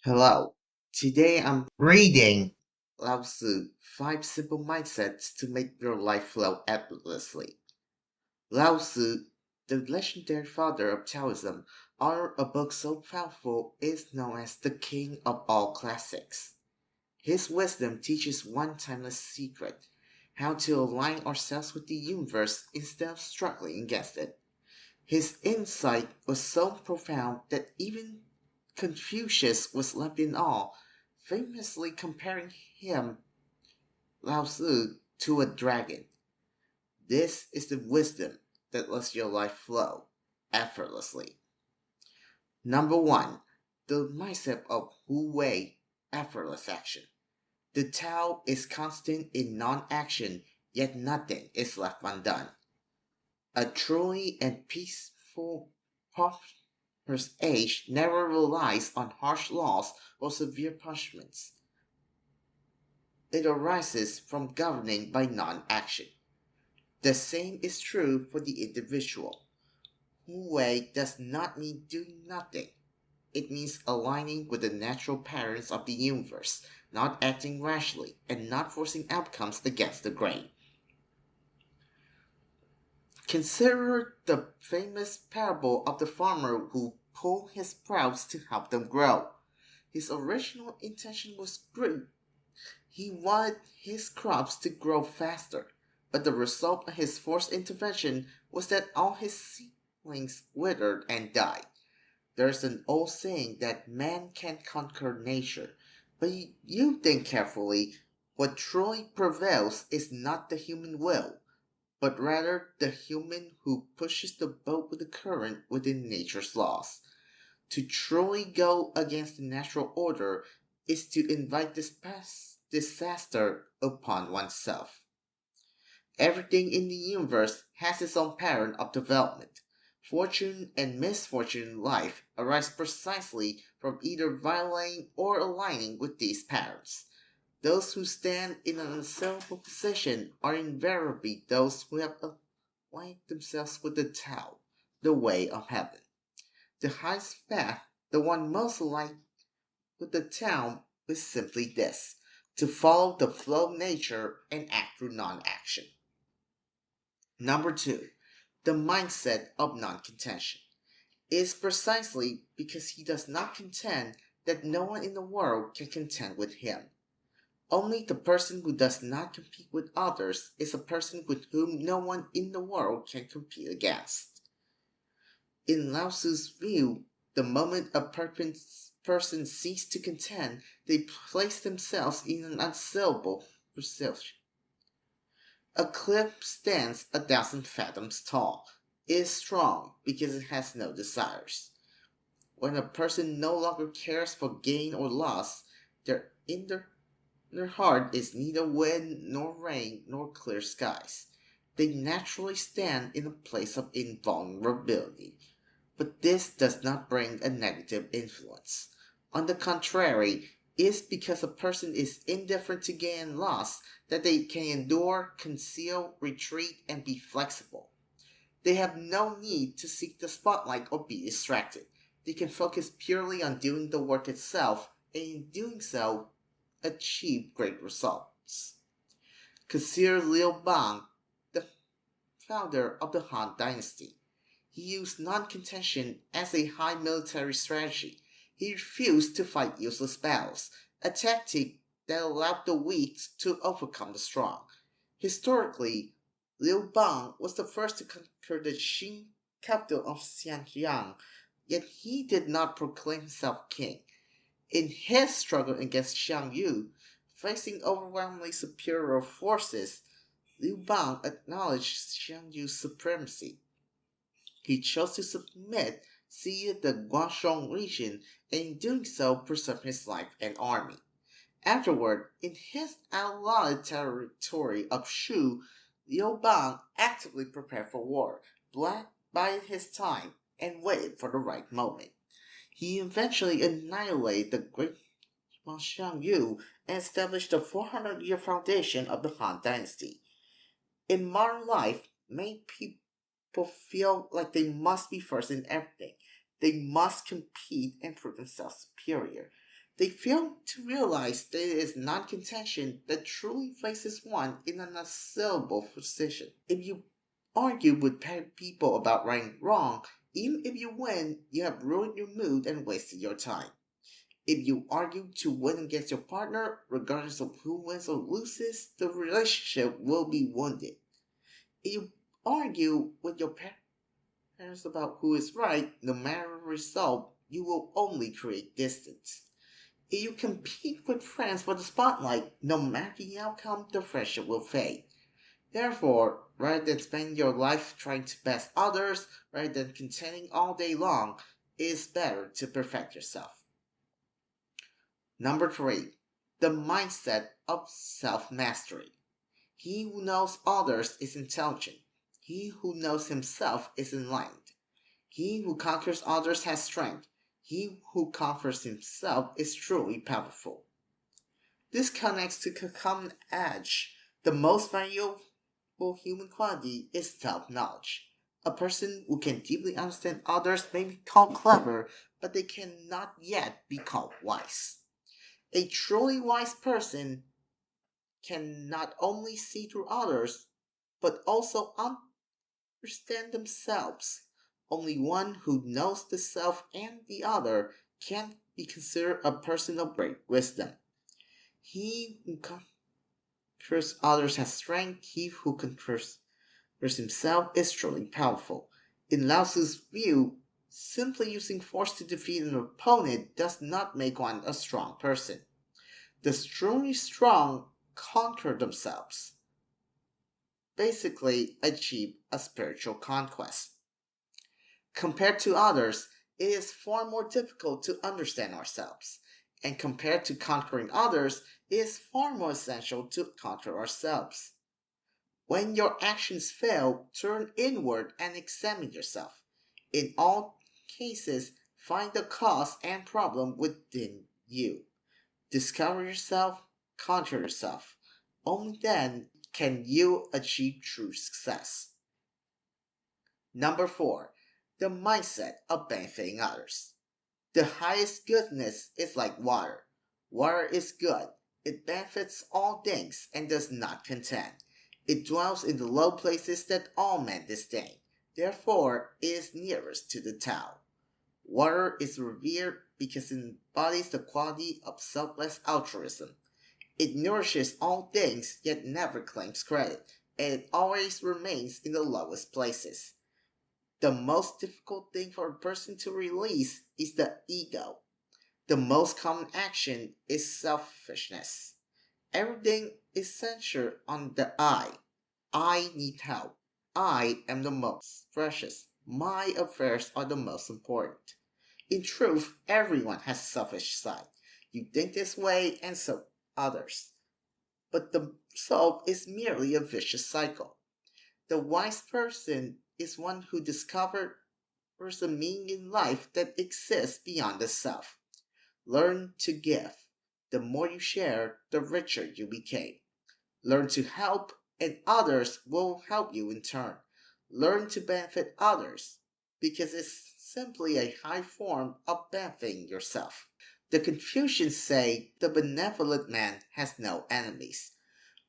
Hello. Today I'm reading Lao Tzu 5 Simple Mindsets to Make Your Life Flow Effortlessly. Lao Tzu, the legendary father of Taoism, authored a book so powerful is known as the king of all classics. His wisdom teaches one timeless secret: how to align ourselves with the universe instead of struggling against it. His insight was so profound that even Confucius was left in awe, famously comparing him, Lao Tzu, to a dragon. This is the wisdom that lets your life flow effortlessly. Number one, the mindset of Wu Wei, effortless action. The Tao is constant in non action, yet nothing is left undone. A truly and peaceful prosperous age never relies on harsh laws or severe punishments. It arises from governing by non action. The same is true for the individual. Wu Wei does not mean doing nothing. It means aligning with the natural patterns of the universe, not acting rashly, and not forcing outcomes against the grain. Consider the famous parable of the farmer who pulled his sprouts to help them grow. His original intention was good. He wanted his crops to grow faster, but the result of his forced intervention was that all his seedlings withered and died. There's an old saying that man can conquer nature, but you think carefully, what truly prevails is not the human will, but rather the human who pushes the boat with the current within nature's laws. To truly go against the natural order is to invite this disaster upon oneself. Everything in the universe has its own pattern of development. Fortune and misfortune in life arise precisely from either violating or aligning with these patterns. Those who stand in an unassailable position are invariably those who have aligned themselves with the Tao, the way of heaven. The highest path, the one most aligned with the Tao, is simply this: to follow the flow of nature and act through non action. Number two, the mindset of non contention is precisely because he does not contend that no one in the world can contend with him. Only the person who does not compete with others is a person with whom no one in the world can compete against. In Lao Tzu's view, the moment a person ceases to contend, they place themselves in an unassailable position. A cliff stands 1,000 fathoms tall. It is strong because it has no desires. When a person no longer cares for gain or loss, their heart is neither wind nor rain nor clear skies. They naturally stand in a place of invulnerability. But this does not bring a negative influence. On the contrary, it is because a person is indifferent to gain and loss that they can endure, conceal, retreat, and be flexible. They have no need to seek the spotlight or be distracted. They can focus purely on doing the work itself, and in doing so, achieve great results. Consider Liu Bang, the founder of the Han Dynasty. He used non-contention as a high military strategy. He refused to fight useless battles, a tactic that allowed the weak to overcome the strong. Historically, Liu Bang was the first to conquer the Qin capital of Xianjiang, yet he did not proclaim himself king. In his struggle against Xiang Yu, facing overwhelmingly superior forces, Liu Bang acknowledged Xiang Yu's supremacy. He chose to submit, ceded the Guangdong region, and in doing so preserved his life and army. Afterward, in his outlawed territory of Shu, Liu Bang actively prepared for war, bided his time, and waited for the right moment. He eventually annihilated the great Xiang Yu and established the 400-year foundation of the Han Dynasty. In modern life, many people feel like they must be first in everything. They must compete and prove themselves superior. They fail to realize that it is non contention that truly places one in an unassailable position. If you argue with people about right and wrong, even if you win, you have ruined your mood and wasted your time. If you argue to win against your partner, regardless of who wins or loses, the relationship will be wounded. If you argue with your parents about who is right, no matter the result, you will only create distance. If you compete with friends for the spotlight, no matter the outcome, the friendship will fade. Therefore, rather than spending your life trying to best others, rather than contending all day long, it is better to perfect yourself. Number three, the mindset of self mastery. He who knows others is intelligent. He who knows himself is enlightened. He who conquers others has strength. He who conquers himself is truly powerful. This connects to a common edge. The most valuable human quality is self knowledge. A person who can deeply understand others may be called clever, but they cannot yet be called wise. A truly wise person can not only see through others, but also understand themselves. Only one who knows the self and the other can be considered a person of great wisdom. He who conquers others has strength, he who conquers himself is truly powerful. In Lao Tzu's view, simply using force to defeat an opponent does not make one a strong person. The truly strong conquer themselves, basically achieve a spiritual conquest. Compared to others, it is far more difficult to understand ourselves. And compared to conquering others, it is far more essential to conquer ourselves. When your actions fail, turn inward and examine yourself. In all cases, find the cause and problem within you. Discover yourself, conquer yourself. Only then can you achieve true success. Number four, the mindset of benefiting others. The highest goodness is like water. Water is good. It benefits all things and does not contend. It dwells in the low places that all men disdain. Therefore, it is nearest to the Tao. Water is revered because it embodies the quality of selfless altruism. It nourishes all things yet never claims credit, and it always remains in the lowest places. The most difficult thing for a person to release is the ego. The most common action is selfishness. Everything is centered on the I. I need help. I am the most precious. My affairs are the most important. In truth, everyone has a selfish side. You think this way and so others. But the result is merely a vicious cycle. The wise person is one who discovers a meaning in life that exists beyond the self. Learn to give. The more you share, the richer you become. Learn to help, and others will help you in turn. Learn to benefit others, because it's simply a high form of benefiting yourself. The Confucians say the benevolent man has no enemies.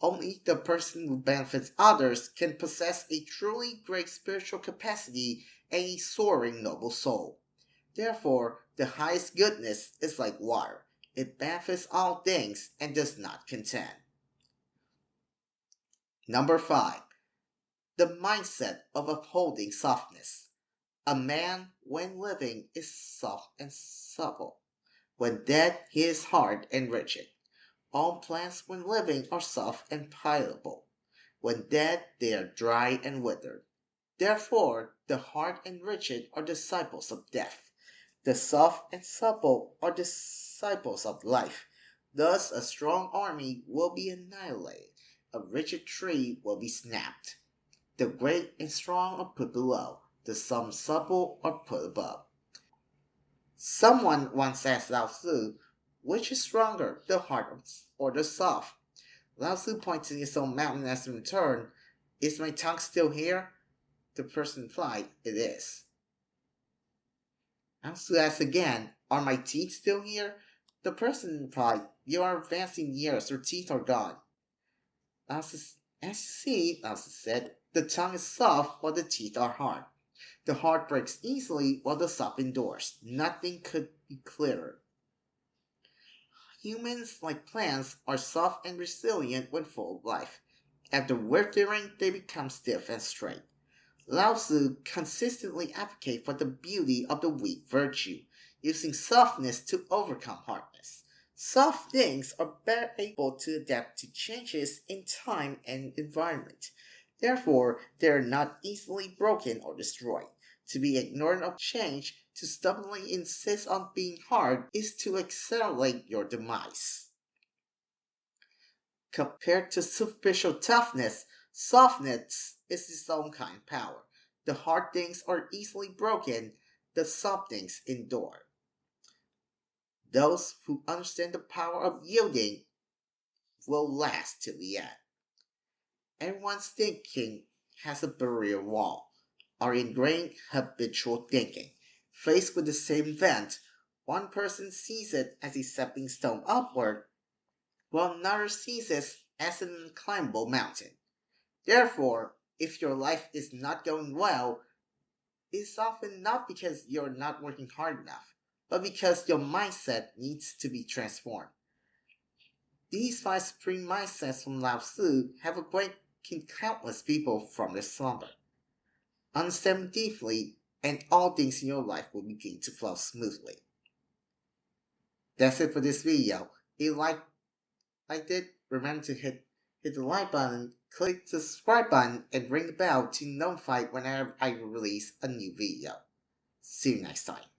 Only the person who benefits others can possess a truly great spiritual capacity and a soaring noble soul. Therefore, the highest goodness is like water. It benefits all things and does not contend. Number 5. The mindset of upholding softness. A man, when living, is soft and supple. When dead, he is hard and rigid. All plants, when living, are soft and pliable. When dead, they are dry and withered. Therefore, the hard and rigid are disciples of death. The soft and supple are disciples of life. Thus, a strong army will be annihilated. A rigid tree will be snapped. The great and strong are put below. The some supple are put above. Someone once asked Lao Tzu, which is stronger, the hard or the soft? Lao Tzu pointed to his own mountain as in return, is my tongue still here? The person replied, it is. Lao Tzu asked again, are my teeth still here? The person replied, "You are advanced in years, your teeth are gone." As you see, Elsa said, the tongue is soft while the teeth are hard. The heart breaks easily while the soft endures. Nothing could be clearer. Humans, like plants, are soft and resilient when full of life. After withering, they become stiff and straight. Lao Tzu consistently advocates for the beauty of the weak virtue, using softness to overcome hardness. Soft things are better able to adapt to changes in time and environment. Therefore, they are not easily broken or destroyed. To be ignorant of change, to stubbornly insist on being hard, is to accelerate your demise. Compared to superficial toughness, softness is its own kind of power. The hard things are easily broken, the soft things endure. Those who understand the power of yielding will last till the end. Everyone's thinking has a barrier wall, our ingrained habitual thinking. Faced with the same event, one person sees it as a stepping stone upward, while another sees it as an unclimbable mountain. Therefore, if your life is not going well, it's often not because you're not working hard enough, but because your mindset needs to be transformed. These five supreme mindsets from Lao Tzu have awakened countless people from their slumber. Understand them deeply, and all things in your life will begin to flow smoothly. That's it for this video. If you liked it, remember to hit the like button, click the subscribe button, and ring the bell to notify whenever I release a new video. See you next time.